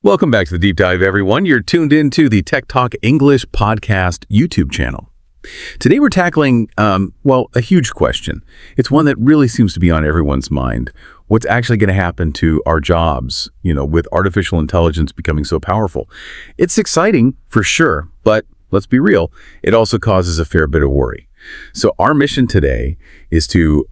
Welcome back to the Deep Dive, everyone. You're tuned into the Tech Talk English podcast YouTube channel. Today we're tackling, a huge question. It's one that really seems to be on everyone's mind. What's actually going to happen to our jobs, with artificial intelligence becoming so powerful? It's exciting for sure, but let's be real, it also causes a fair bit of worry. So our mission today is to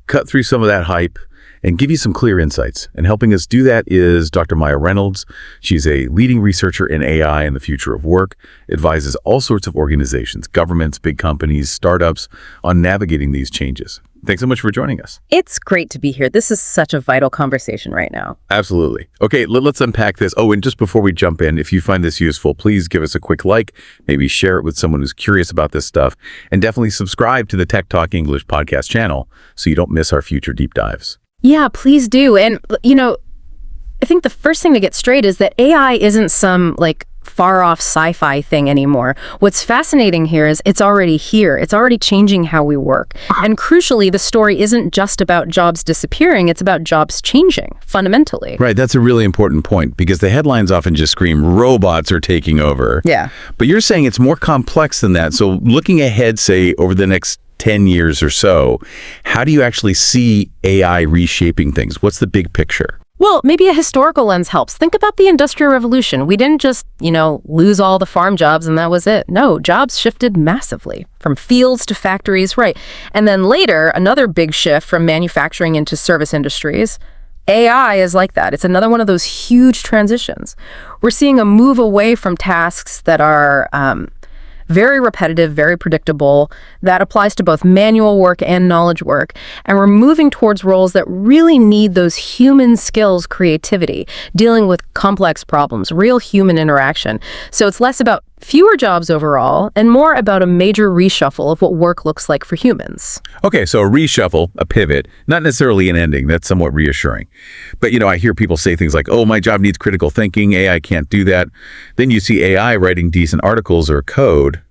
cut through some of that hype and give you some clear insights. And helping us do that is Dr. Maya Reynolds. She's a leading researcher in AI and the future of work, advises all sorts of organizations, governments, big companies, startups on navigating these changes. Thanks so much for joining us. It's great to be here. This is such a vital conversation right now. Absolutely. Okay, let's unpack this. Oh, and just before we jump in, if you find this useful, please give us a quick like, maybe share it with someone who's curious about this stuff, and definitely subscribe to the Tech Talk English podcast channel so you don't miss our future deep dives. Yeah, please do. And, I think the first thing to get straight is that AI isn't some, far-off sci-fi thing anymore. What's fascinating here is it's already here. It's already changing how we work. And crucially, the story isn't just about jobs disappearing. It's about jobs changing, fundamentally. Right, that's a really important point, because the headlines often just scream, robots are taking over. Yeah. But you're saying it's more complex than that. So looking ahead, say, over the next 10 years or so, how do you actually see AI reshaping things? What's the big picture? Well, maybe a historical lens helps. Think about the Industrial Revolution. We didn't just, lose all the farm jobs and that was it. No, jobs shifted massively from fields to factories, right? And then later, another big shift from manufacturing into service industries. AI is like that. It's another one of those huge transitions. We're seeing a move away from tasks that are very repetitive, very predictable. That applies to both manual work and knowledge work. And we're moving towards roles that really need those human skills, creativity, dealing with complex problems, real human interaction. So it's less about fewer jobs overall and more about a major reshuffle of what work looks like for humans. Okay, so a reshuffle, a pivot, not necessarily an ending. That's somewhat reassuring. But, I hear people say things like, oh, my job needs critical thinking. AI can't do that. Then you see AI writing decent articles or code.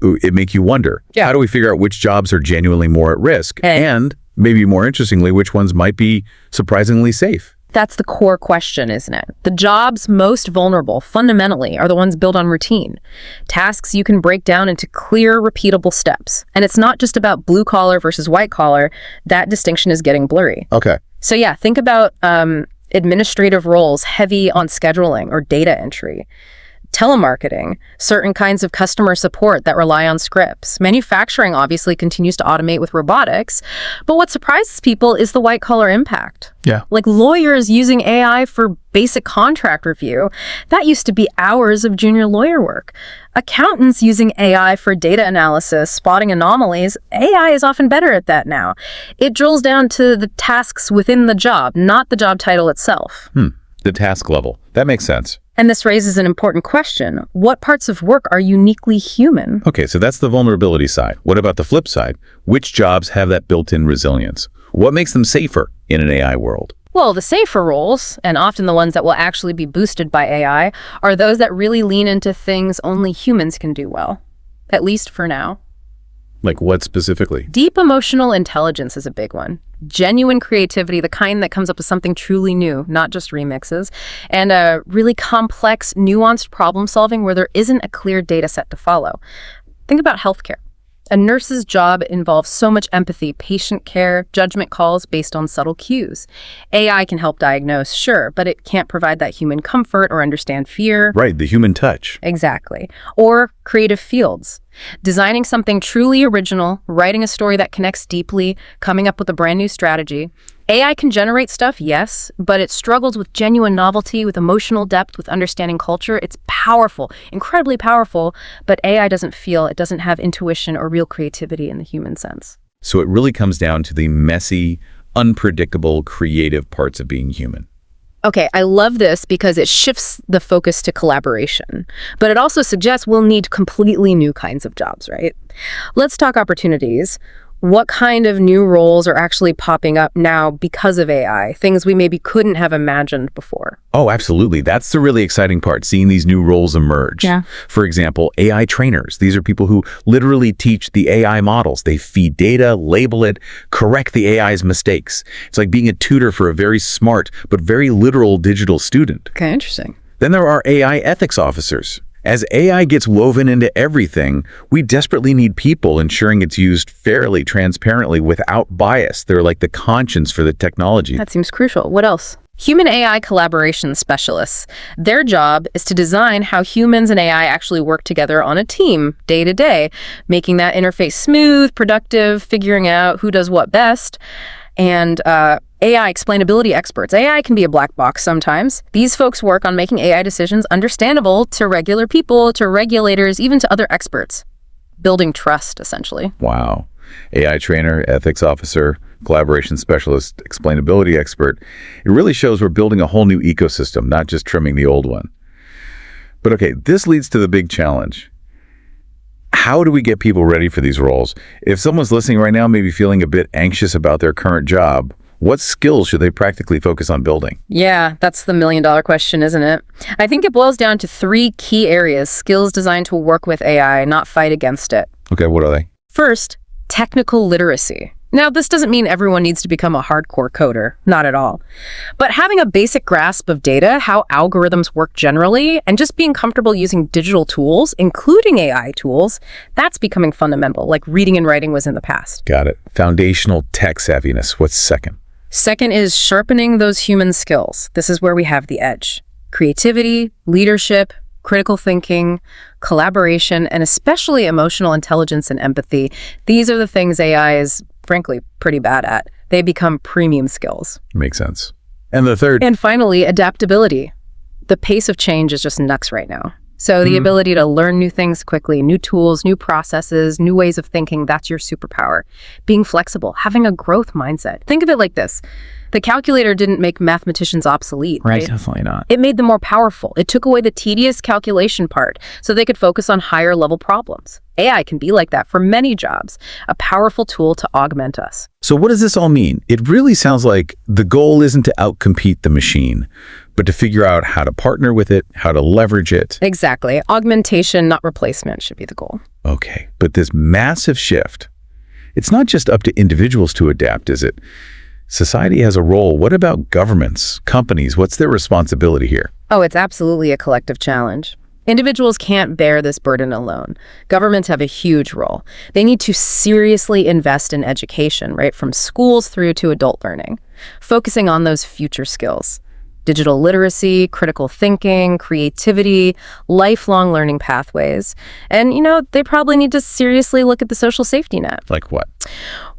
It makes you wonder, how do we figure out which jobs are genuinely more at risk? And maybe more interestingly, which ones might be surprisingly safe? That's the core question, isn't it? The jobs most vulnerable, fundamentally, are the ones built on routine. Tasks you can break down into clear, repeatable steps. And it's not just about blue collar versus white collar. That distinction is getting blurry. Okay. So think about administrative roles heavy on scheduling or data entry. Telemarketing, certain kinds of customer support that rely on scripts. Manufacturing obviously continues to automate with robotics, but what surprises people is the white-collar impact. Yeah. Like lawyers using AI for basic contract review, that used to be hours of junior lawyer work. Accountants using AI for data analysis, spotting anomalies, AI is often better at that now. It drills down to the tasks within the job, not the job title itself. The task level. That makes sense. And this raises an important question. What parts of work are uniquely human? Okay, so that's the vulnerability side. What about the flip side? Which jobs have that built-in resilience? What makes them safer in an AI world? Well, the safer roles, and often the ones that will actually be boosted by AI, are those that really lean into things only humans can do well, at least for now. Like what specifically? Deep emotional intelligence is a big one. Genuine creativity, the kind that comes up with something truly new, not just remixes, and a really complex, nuanced problem solving where there isn't a clear data set to follow. Think about healthcare. A nurse's job involves so much empathy, patient care, judgment calls based on subtle cues. AI can help diagnose, sure, but it can't provide that human comfort or understand fear. Right, the human touch. Exactly. Or creative fields. Designing something truly original, writing a story that connects deeply, coming up with a brand new strategy. AI can generate stuff, yes, but it struggles with genuine novelty, with emotional depth, with understanding culture. It's powerful, incredibly powerful, but AI doesn't feel, it doesn't have intuition or real creativity in the human sense. So it really comes down to the messy, unpredictable, creative parts of being human. Okay, I love this because it shifts the focus to collaboration, but it also suggests we'll need completely new kinds of jobs, right? Let's talk opportunities. What kind of new roles are actually popping up now because of AI? Things we maybe couldn't have imagined before. Oh, absolutely. That's the really exciting part, seeing these new roles emerge. Yeah. For example, AI trainers. These are people who literally teach the AI models. They feed data, label it, correct the AI's mistakes. It's like being a tutor for a very smart but very literal digital student. Okay, interesting. Then there are AI ethics officers. As AI gets woven into everything, we desperately need people ensuring it's used fairly, transparently, without bias. They're like the conscience for the technology. That seems crucial. What else? Human AI collaboration specialists. Their job is to design how humans and AI actually work together on a team day to day, making that interface smooth, productive, figuring out who does what best. And AI explainability experts. AI can be a black box sometimes. These folks work on making AI decisions understandable to regular people, to regulators, even to other experts. Building trust, essentially. Wow. AI trainer, ethics officer, collaboration specialist, explainability expert. It really shows we're building a whole new ecosystem, not just trimming the old one. But okay, this leads to the big challenge. How do we get people ready for these roles? If someone's listening right now, maybe feeling a bit anxious about their current job, what skills should they practically focus on building? Yeah, that's the million-dollar question, isn't it? I think it boils down to 3 key areas, skills designed to work with AI, not fight against it. Okay, what are they? First, technical literacy. Now, this doesn't mean everyone needs to become a hardcore coder, not at all. But having a basic grasp of data, how algorithms work generally, and just being comfortable using digital tools, including AI tools, that's becoming fundamental, like reading and writing was in the past. Got it. Foundational tech savviness. What's second? Second is sharpening those human skills. This is where we have the edge. Creativity, leadership, critical thinking, collaboration, and especially emotional intelligence and empathy. These are the things AI is, frankly, pretty bad at. They become premium skills. Makes sense. And the third? And finally, adaptability. The pace of change is just nuts right now. So the ability to learn new things quickly, new tools, new processes, new ways of thinking, that's your superpower. Being flexible, having a growth mindset. Think of it like this. The calculator didn't make mathematicians obsolete, right? Definitely not. It made them more powerful. It took away the tedious calculation part so they could focus on higher level problems. AI can be like that for many jobs, a powerful tool to augment us. So what does this all mean? It really sounds like the goal isn't to outcompete the machine, but to figure out how to partner with it, how to leverage it. Exactly. Augmentation, not replacement, should be the goal. Okay, but this massive shift, it's not just up to individuals to adapt, is it? Society has a role. What about governments, companies? What's their responsibility here? Oh, it's absolutely a collective challenge. Individuals can't bear this burden alone. Governments have a huge role. They need to seriously invest in education, right, from schools through to adult learning, focusing on those future skills. Digital literacy, critical thinking, creativity, lifelong learning pathways. And, they probably need to seriously look at the social safety net. Like what?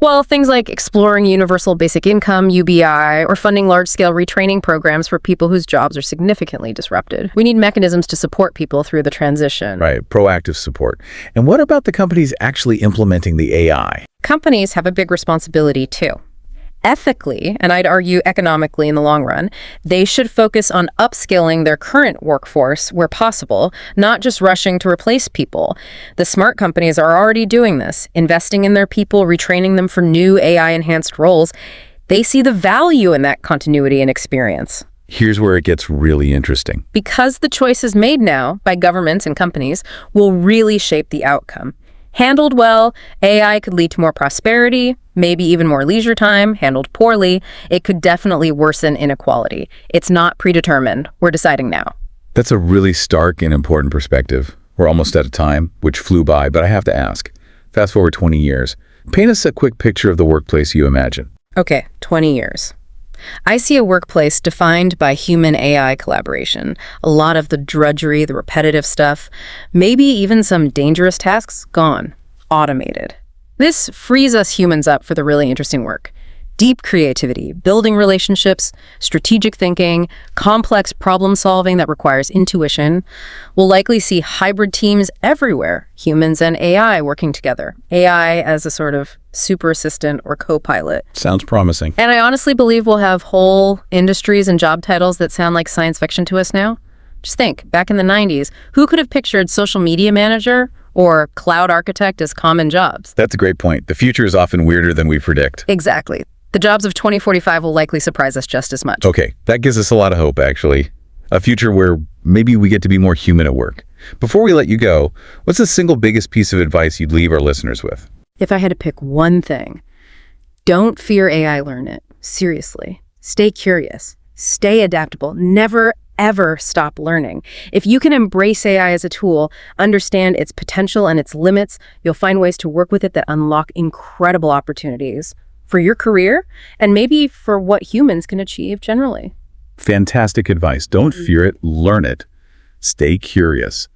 Well, things like exploring universal basic income, UBI, or funding large-scale retraining programs for people whose jobs are significantly disrupted. We need mechanisms to support people through the transition. Right, proactive support. And what about the companies actually implementing the AI? Companies have a big responsibility, too. Ethically, and I'd argue economically in the long run, they should focus on upskilling their current workforce where possible, not just rushing to replace people. The smart companies are already doing this, investing in their people, retraining them for new AI-enhanced roles. They see the value in that continuity and experience. Here's where it gets really interesting. Because the choices made now by governments and companies will really shape the outcome. Handled well, AI could lead to more prosperity, maybe even more leisure time. Handled poorly, it could definitely worsen inequality. It's not predetermined. We're deciding now. That's a really stark and important perspective. We're almost out of time, which flew by, but I have to ask. Fast forward 20 years. Paint us a quick picture of the workplace you imagine. Okay, 20 years. I see a workplace defined by human-AI collaboration. A lot of the drudgery, the repetitive stuff, maybe even some dangerous tasks, gone. Automated. This frees us humans up for the really interesting work. Deep creativity, building relationships, strategic thinking, complex problem solving that requires intuition. We'll likely see hybrid teams everywhere, humans and AI working together. AI as a sort of super assistant or co-pilot. Sounds promising. And I honestly believe we'll have whole industries and job titles that sound like science fiction to us now. Just think, back in the 90s, who could have pictured social media manager or cloud architect as common jobs? That's a great point. The future is often weirder than we predict. Exactly. The jobs of 2045 will likely surprise us just as much. Okay, that gives us a lot of hope, actually. A future where maybe we get to be more human at work. Before we let you go, what's the single biggest piece of advice you'd leave our listeners with? If I had to pick one thing, don't fear AI, learn it. Seriously. Stay curious. Stay adaptable. Never, ever stop learning. If you can embrace AI as a tool, understand its potential and its limits, you'll find ways to work with it that unlock incredible opportunities for your career and maybe for what humans can achieve generally. Fantastic advice. Don't fear it, learn it. Stay curious.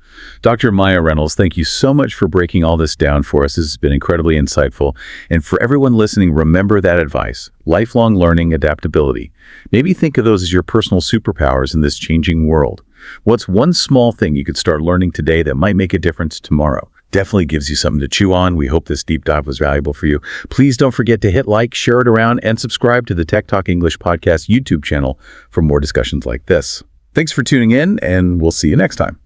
Dr. Maya Reynolds, thank you so much for breaking all this down for us. This has been incredibly insightful. And for everyone listening, remember that advice. Lifelong learning, adaptability. Maybe think of those as your personal superpowers in this changing world. What's one small thing you could start learning today that might make a difference tomorrow? Definitely gives you something to chew on. We hope this deep dive was valuable for you. Please don't forget to hit like, share it around, and subscribe to the Tech Talk English Podcast YouTube channel for more discussions like this. Thanks for tuning in, and we'll see you next time.